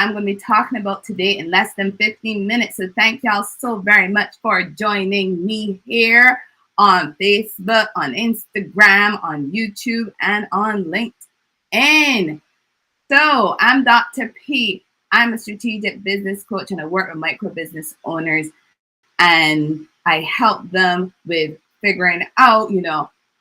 I'm going to be talking about today in less than 15 minutes. So thank y'all so very much for joining me here on Facebook, on Instagram, on YouTube, and on LinkedIn. So I'm Dr. P. I'm a strategic business coach and I work with micro business owners and I help them with figuring out,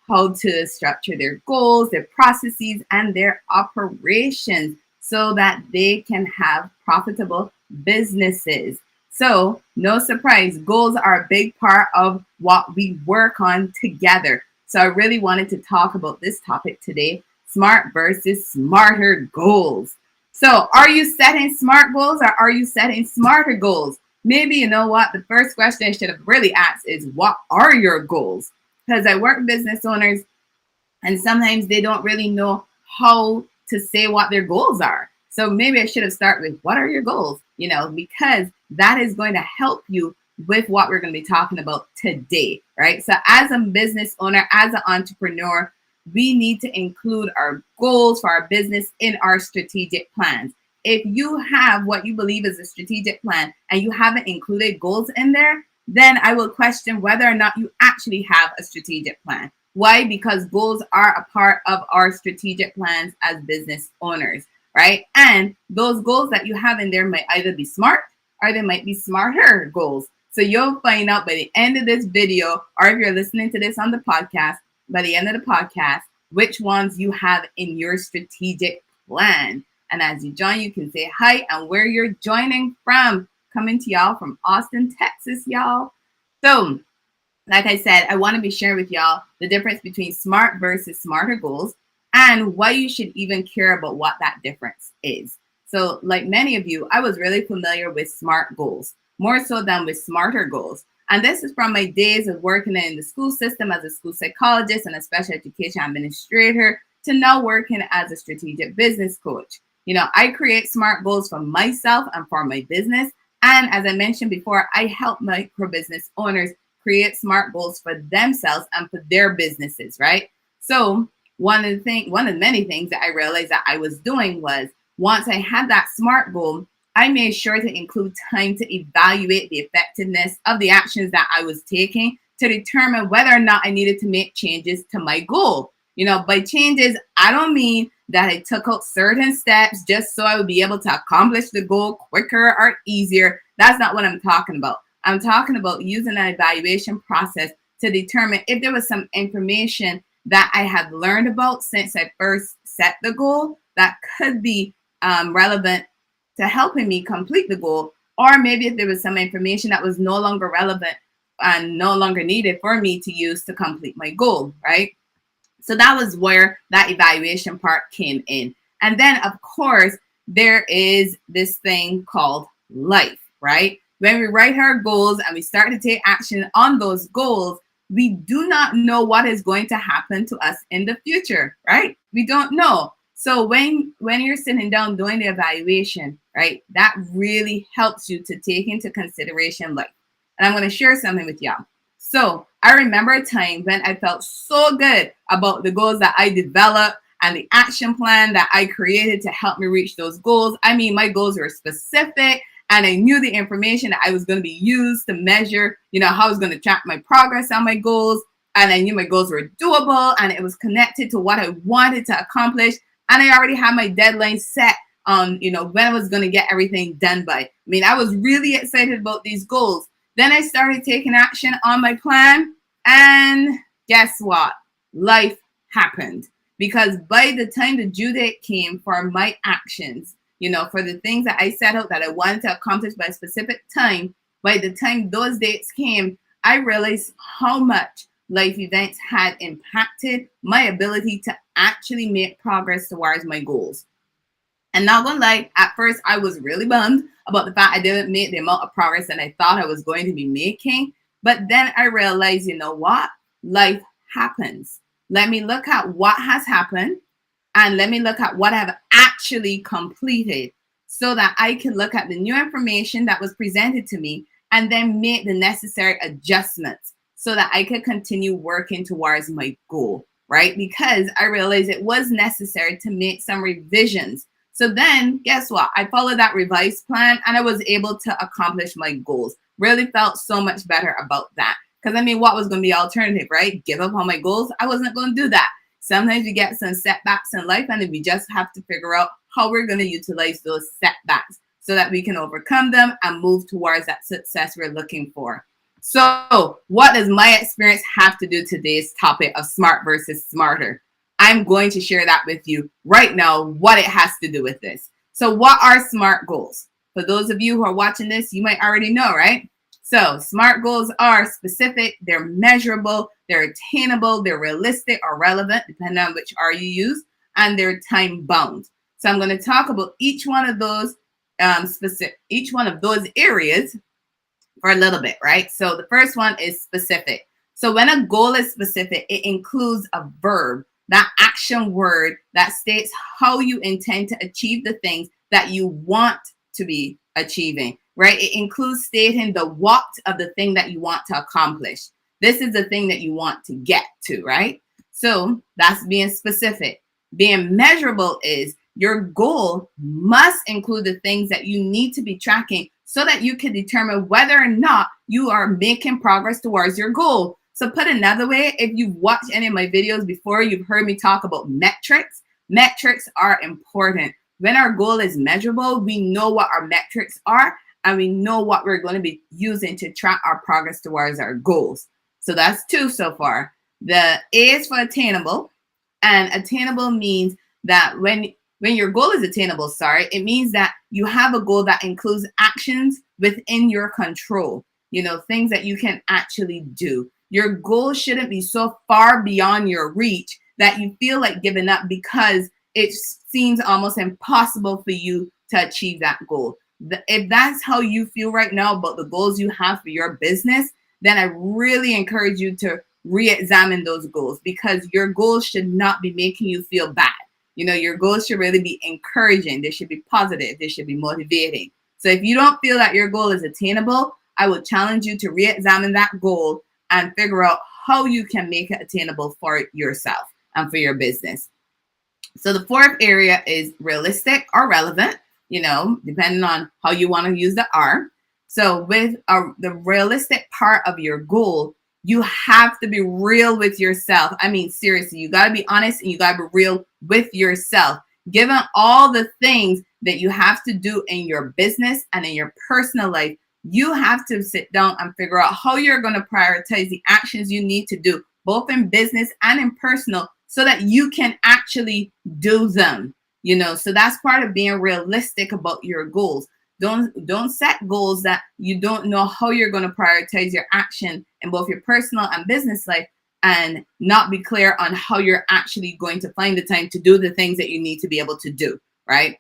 how to structure their goals, their processes, and their operations so that they can have profitable businesses. So, no surprise, goals are a big part of what we work on together. So, I really wanted to talk about this topic today, smart versus smarter goals. So, are you setting smart goals or are you setting smarter goals? Maybe you know what? The first question I should have really asked is, what are your goals? Because I work with business owners and sometimes they don't really know how to say what their goals are. So maybe I should have started with, what are your goals? Because that is going to help you with what we're going to be talking about today, right? So as a business owner, as an entrepreneur, we need to include our goals for our business in our strategic plans. If you have what you believe is a strategic plan and you haven't included goals in there, then I will question whether or not you actually have a strategic plan. Why? Because goals are a part of our strategic plans as business owners, right? And those goals that you have in there might either be smart or they might be smarter goals. So you'll find out by the end of this video, or if you're listening to this on the podcast, by the end of the podcast, which ones you have in your strategic plan. And as you join, you can say hi and where you're joining from. Coming to y'all from Austin, Texas, y'all. So, like I said, I want to be sharing with y'all the difference between smart versus smarter goals and why you should even care about what that difference is. So, like many of you, I was really familiar with SMART goals, more so than with smarter goals. And this is from my days of working in the school system as a school psychologist and a special education administrator to now working as a strategic business coach. I create SMART goals for myself and for my business. And as I mentioned before, I help micro business owners create SMART goals for themselves and for their businesses, right? So one of the many things that I realized that I was doing was, once I had that SMART goal, I made sure to include time to evaluate the effectiveness of the actions that I was taking to determine whether or not I needed to make changes to my goal. By changes, I don't mean that I took out certain steps just so I would be able to accomplish the goal quicker or easier. That's not what I'm talking about. I'm talking about using an evaluation process to determine if there was some information that I had learned about since I first set the goal that could be relevant to helping me complete the goal, or maybe if there was some information that was no longer relevant and no longer needed for me to use to complete my goal, right? So that was where that evaluation part came in. And then, of course, there is this thing called life, right? When we write our goals and we start to take action on those goals, we do not know what is going to happen to us in the future, right? We don't know. So when you're sitting down doing the evaluation, right, that really helps you to take into consideration life. And I'm going to share something with y'all. So I remember a time when I felt so good about the goals that I developed and the action plan that I created to help me reach those goals. I mean, my goals were specific and I knew the information that I was going to be used to measure, how I was going to track my progress on my goals. And I knew my goals were doable and it was connected to what I wanted to accomplish. And I already had my deadline set on, when I was going to get everything done by. I mean, I was really excited about these goals. Then I started taking action on my plan. And guess what? Life happened. Because by the time the due date came for my actions, for the things that I set out that I wanted to accomplish by a specific time, by the time those dates came, I realized how much life events had impacted my ability to actually make progress towards my goals. And not gonna lie, at first I was really bummed about the fact I didn't make the amount of progress that I thought I was going to be making. But then I realized, you know what? Life happens. Let me look at what has happened and let me look at what I've actually completed so that I can look at the new information that was presented to me and then make the necessary adjustments so that I could continue working towards my goal, right? Because I realized it was necessary to make some revisions So then guess what? I followed that revised plan and I was able to accomplish my goals. Really felt so much better about that. Because I mean, what was going to be the alternative, right? Give up on my goals? I wasn't going to do that. Sometimes you get some setbacks in life and we just have to figure out how we're going to utilize those setbacks so that we can overcome them and move towards that success we're looking for. So what does my experience have to do today's topic of smart versus smarter? I'm going to share that with you right now, what it has to do with this. So what are SMART goals? For those of you who are watching this, you might already know, right? So SMART goals are specific, they're measurable, they're attainable, they're realistic or relevant, depending on which R you use, and they're time bound. So I'm going to talk about each one of those areas for a little bit, right? So the first one is specific. So when a goal is specific, it includes a verb, that action word that states how you intend to achieve the things that you want to be achieving, right? It includes stating the what of the thing that you want to accomplish. This is the thing that you want to get to, right? So that's being specific. Being measurable is your goal must include the things that you need to be tracking so that you can determine whether or not you are making progress towards your goal. So put another way, if you've watched any of my videos before, you've heard me talk about metrics. Metrics are important. When our goal is measurable, we know what our metrics are and we know what we're going to be using to track our progress towards our goals. So that's 2 so far. The A is for attainable, and attainable means that when your goal is attainable, it means that you have a goal that includes actions within your control, things that you can actually do. Your goal shouldn't be so far beyond your reach that you feel like giving up because it seems almost impossible for you to achieve that goal. If that's how you feel right now about the goals you have for your business, then I really encourage you to re-examine those goals, because your goals should not be making you feel bad. Your goals should really be encouraging. They should be positive. They should be motivating. So if you don't feel that your goal is attainable, I would challenge you to re-examine that goal and figure out how you can make it attainable for yourself and for your business. So the 4th area is realistic or relevant, depending on how you want to use the R. So with the realistic part of your goal, you have to be real with yourself. I mean, seriously, you got to be honest and you got to be real with yourself. Given all the things that you have to do in your business and in your personal life, you have to sit down and figure out how you're going to prioritize the actions you need to do, both in business and in personal, so that you can actually do them. So that's part of being realistic about your goals. Don't set goals that you don't know how you're going to prioritize your action in both your personal and business life, and not be clear on how you're actually going to find the time to do the things that you need to be able to do, right?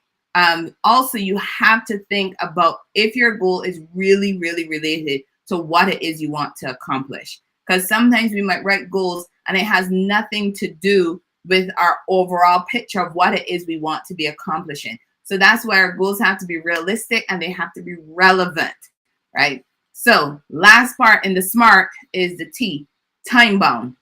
Also, you have to think about if your goal is really, really related to what it is you want to accomplish. Because sometimes we might write goals and it has nothing to do with our overall picture of what it is we want to be accomplishing. So that's why our goals have to be realistic and they have to be relevant, right? So last part in the SMART is the T, time bound.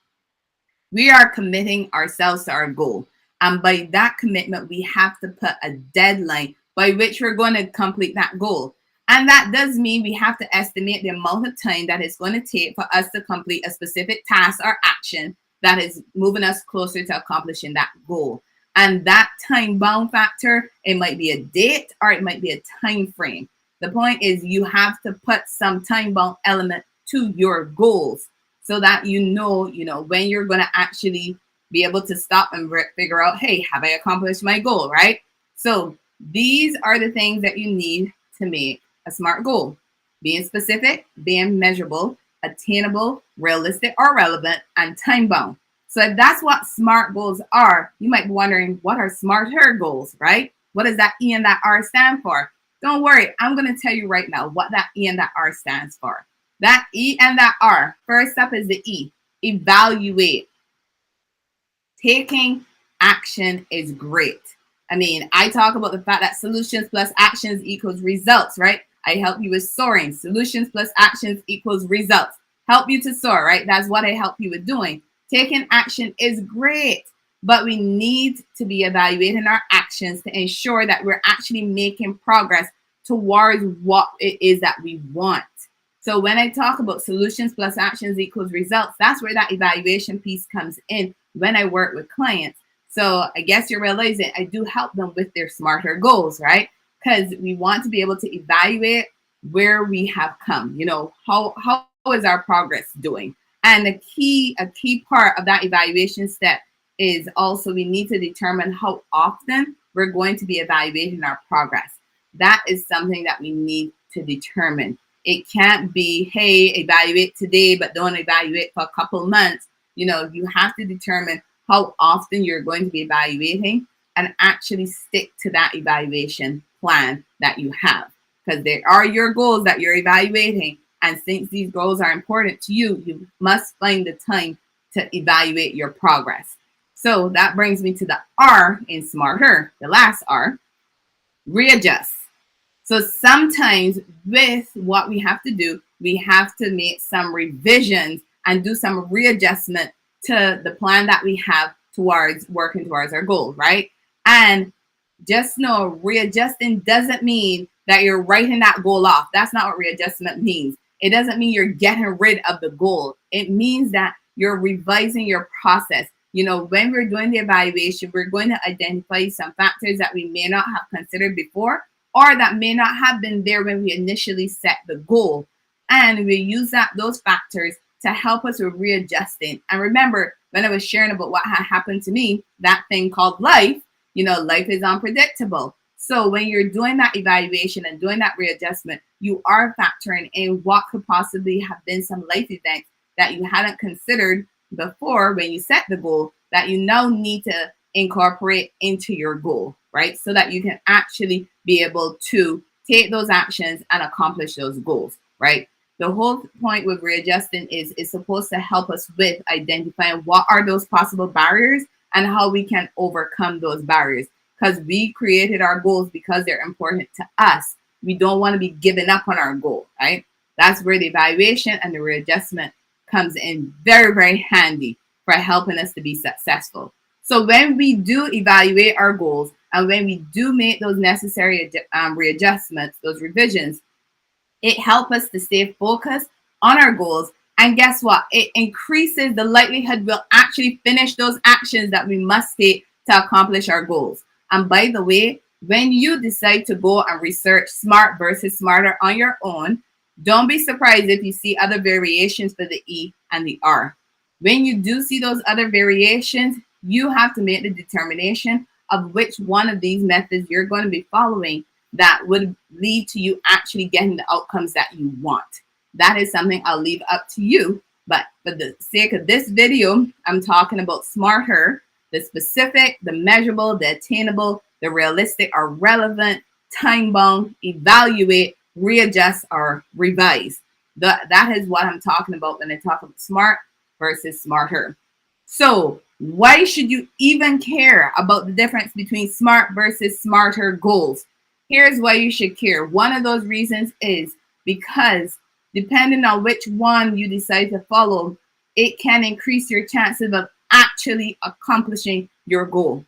We are committing ourselves to our goal. And by that commitment, we have to put a deadline by which we're going to complete that goal. And that does mean we have to estimate the amount of time that it's going to take for us to complete a specific task or action that is moving us closer to accomplishing that goal. And that time bound factor, it might be a date or it might be a time frame. The point is you have to put some time bound element to your goals so that you know when you're going to actually be able to stop and figure out, hey, have I accomplished my goal, right? So these are the things that you need to make a SMART goal: being specific, being measurable, attainable, realistic or relevant, and time bound. So if that's what SMART goals are, you might be wondering, what are smarter goals, right? What does that E and that R stand for? Don't worry, I'm going to tell you right now what that E and that R stands for. That E and that R, first up is the E, evaluate. Taking action is great. I mean, I talk about the fact that solutions plus actions equals results, right? I help you with soaring. Solutions plus actions equals results. Help you to soar, right? That's what I help you with doing. Taking action is great. but we need to be evaluating our actions to ensure that we're actually making progress towards what it is that we want. So when I talk about solutions plus actions equals results, that's where that evaluation piece comes in when I work with clients. So I guess you're realizing I do help them with their smarter goals, right? Because we want to be able to evaluate where we have come. How is our progress doing? And a key part of that evaluation step is also we need to determine how often we're going to be evaluating our progress. That is something that we need to determine. It can't be, hey, evaluate today, but don't evaluate for a couple months. You have to determine how often you're going to be evaluating and actually stick to that evaluation plan that you have. Because there are your goals that you're evaluating. And since these goals are important to you, you must find the time to evaluate your progress. So that brings me to the R in smarter, the last R, readjust. So sometimes with what we have to do, we have to make some revisions and do some readjustment to the plan that we have towards working towards our goal, right? And just know readjusting doesn't mean that you're writing that goal off. That's not what readjustment means. It doesn't mean you're getting rid of the goal. It means that you're revising your process. When we're doing the evaluation, we're going to identify some factors that we may not have considered before, or that may not have been there when we initially set the goal. And we use those factors to help us with readjusting. And remember, when I was sharing about what had happened to me, that thing called life, life is unpredictable. So when you're doing that evaluation and doing that readjustment, you are factoring in what could possibly have been some life events that you hadn't considered before when you set the goal that you now need to incorporate into your goal, right? So that you can actually be able to take those actions and accomplish those goals, right? The whole point with readjusting is it's supposed to help us with identifying what are those possible barriers and how we can overcome those barriers. Because we created our goals because they're important to us. We don't want to be giving up on our goal, right? That's where the evaluation and the readjustment comes in very, very handy for helping us to be successful. So when we do evaluate our goals and when we do make those necessary readjustments, those revisions, it helps us to stay focused on our goals. And guess what? It increases the likelihood we'll actually finish those actions that we must take to accomplish our goals. And by the way, when you decide to go and research smart versus smarter on your own, don't be surprised if you see other variations for the E and the R. When you do see those other variations, you have to make the determination of which one of these methods you're going to be following that would lead to you actually getting the outcomes that you want. That is something I'll leave up to you. But for the sake of this video, I'm talking about smarter, the specific, the measurable, the attainable, the realistic or relevant, time-bound, evaluate, readjust, or revise. That is what I'm talking about when I talk about smart versus smarter. So why should you even care about the difference between smart versus smarter goals? Here's why you should care. One of those reasons is because depending on which one you decide to follow, it can increase your chances of actually accomplishing your goal.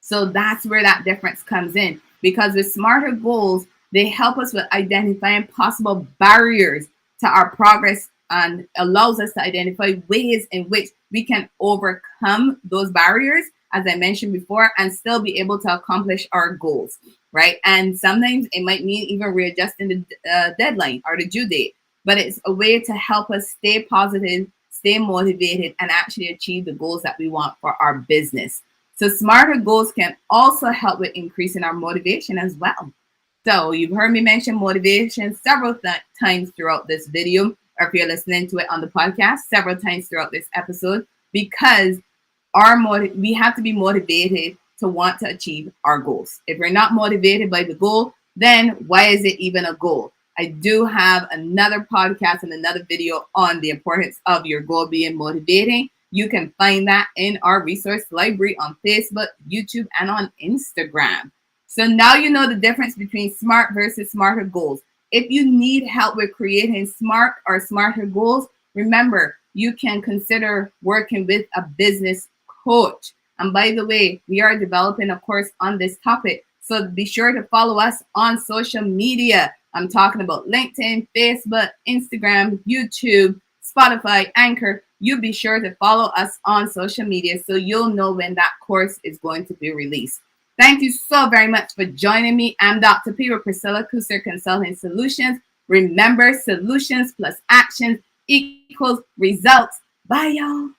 So that's where that difference comes in. Because with smarter goals, they help us with identifying possible barriers to our progress and allows us to identify ways in which we can overcome those barriers, as I mentioned before, and still be able to accomplish our goals, right? And sometimes it might mean even readjusting the deadline or the due date, but it's a way to help us stay positive, stay motivated, and actually achieve the goals that we want for our business. So smarter goals can also help with increasing our motivation as well. So you've heard me mention motivation several times throughout this video, or if you're listening to it on the podcast, several times throughout this episode, because we have to be motivated to want to achieve our goals. If we're not motivated by the goal, then why is it even a goal? I do have another podcast and another video on the importance of your goal being motivating. You can find that in our resource library on Facebook, YouTube, and on Instagram. So now you know the difference between smart versus smarter goals. If you need help with creating smart or smarter goals, remember, you can consider working with a business coach. And by the way, we are developing a course on this topic. So be sure to follow us on social media. I'm talking about LinkedIn, Facebook, Instagram, YouTube, Spotify, Anchor. You be sure to follow us on social media so you'll know when that course is going to be released. Thank you so very much for joining me. I'm Dr. P with Priscilla Kuser Consulting Solutions. Remember, solutions plus actions equals results. Bye, y'all.